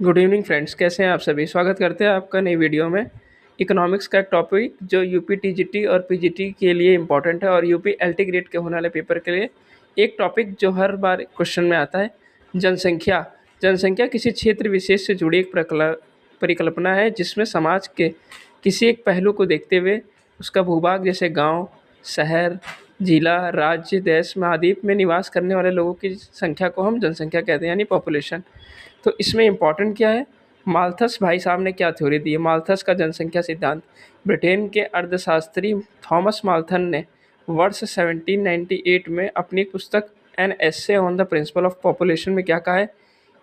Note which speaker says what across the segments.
Speaker 1: Good evening friends, कैसे हैं आप सभी। स्वागत करते हैं आपका नई वीडियो में। इकोनॉमिक्स का एक टॉपिक जो यूपी टीजीटी और पीजीटी के लिए इम्पोर्टेंट है और यूपी एलटी ग्रेड के होने वाले पेपर के लिए एक टॉपिक जो हर बार क्वेश्चन में आता है। जनसंख्या। जनसंख्या किसी क्षेत्र विशेष से जुड़ी एक परिकल्पना है जिसमें समाज के किसी एक पहलू को देखते हुए उसका भूभाग जैसे गांव, शहर, जिला, राज्य, देश, महाद्वीप में निवास करने वाले लोगों की संख्या को हम जनसंख्या कहते हैं, यानी पॉपुलेशन। तो इसमें इम्पॉर्टेंट क्या है, माल्थस भाई साहब ने क्या थ्योरी दी है। माल्थस का जनसंख्या सिद्धांत ब्रिटेन के अर्थशास्त्री थॉमस माल्थन ने वर्ष 1798 में अपनी पुस्तक an essay on the principle of population में क्या कहा है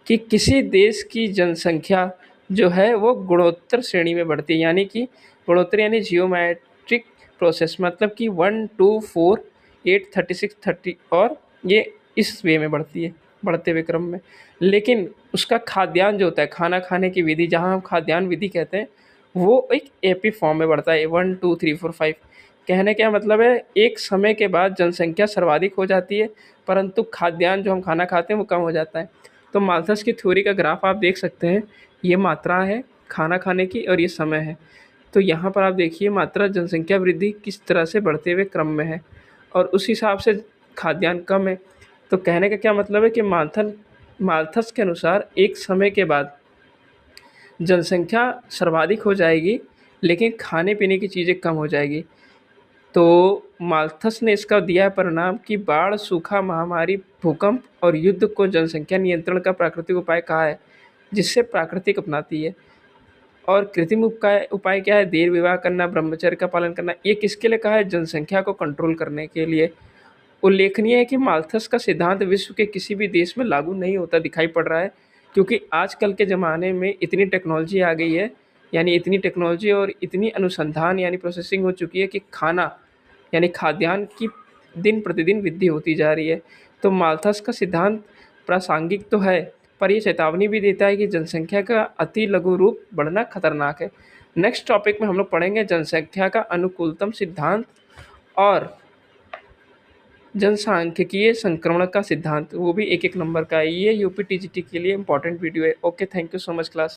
Speaker 1: कि किसी देश की जनसंख्या जो है वो गुणोत्तर श्रेणी में बढ़ती है, यानी कि गुणोत्तर यानी जियोमेट्रिक प्रोसेस, मतलब कि 1 2 4 8 36 30, और ये इस वे में बढ़ती है, बढ़ते हुए क्रम में। लेकिन उसका खाद्यान्न जो होता है, खाना खाने की विधि, जहाँ हम खाद्यान्न विधि कहते हैं, वो एक एपी फॉर्म में बढ़ता है, 1 2 3 4 5। कहने का मतलब है एक समय के बाद जनसंख्या सर्वाधिक हो जाती है परंतु खाद्यान्न जो हम खाना खाते हैं वो कम हो जाता है। तो माल्थस की थ्योरी का ग्राफ आप देख सकते हैं, ये मात्रा है खाना खाने की और ये समय है। तो यहाँ पर आप देखिए मात्रा जनसंख्या वृद्धि किस तरह से बढ़ते हुए क्रम में है और उस हिसाब से खाद्यान्न कम है। तो कहने का क्या मतलब है कि माल्थस के अनुसार एक समय के बाद जनसंख्या सर्वाधिक हो जाएगी लेकिन खाने पीने की चीज़ें कम हो जाएगी। तो माल्थस ने इसका दिया है परिणाम कि बाढ़, सूखा, महामारी, भूकंप और युद्ध को जनसंख्या नियंत्रण का प्राकृतिक उपाय कहा है, जिससे प्राकृतिक अपनाती है। और कृत्रिम उपाय उपाय क्या है, देर विवाह करना, ब्रह्मचर्य का पालन करना। ये किसके लिए कहा है, जनसंख्या को कंट्रोल करने के लिए। उल्लेखनीय है कि माल्थस का सिद्धांत विश्व के किसी भी देश में लागू नहीं होता दिखाई पड़ रहा है, क्योंकि आजकल के ज़माने में इतनी टेक्नोलॉजी आ गई है, यानी इतनी टेक्नोलॉजी और इतनी अनुसंधान यानी प्रोसेसिंग हो चुकी है कि खाना यानी खाद्यान्न की दिन प्रतिदिन वृद्धि होती जा रही है। तो माल्थस का सिद्धांत प्रासंगिक तो है, पर ये चेतावनी भी देता है कि जनसंख्या का अति लघु रूप बढ़ना खतरनाक है। नेक्स्ट टॉपिक में हम लोग पढ़ेंगे जनसंख्या का अनुकूलतम सिद्धांत और जनसांख्यिकीय संक्रमण का सिद्धांत, वो भी एक एक नंबर का है। ये यूपी टीजीटी के लिए इंपॉर्टेंट वीडियो है। Okay, thank you so much class.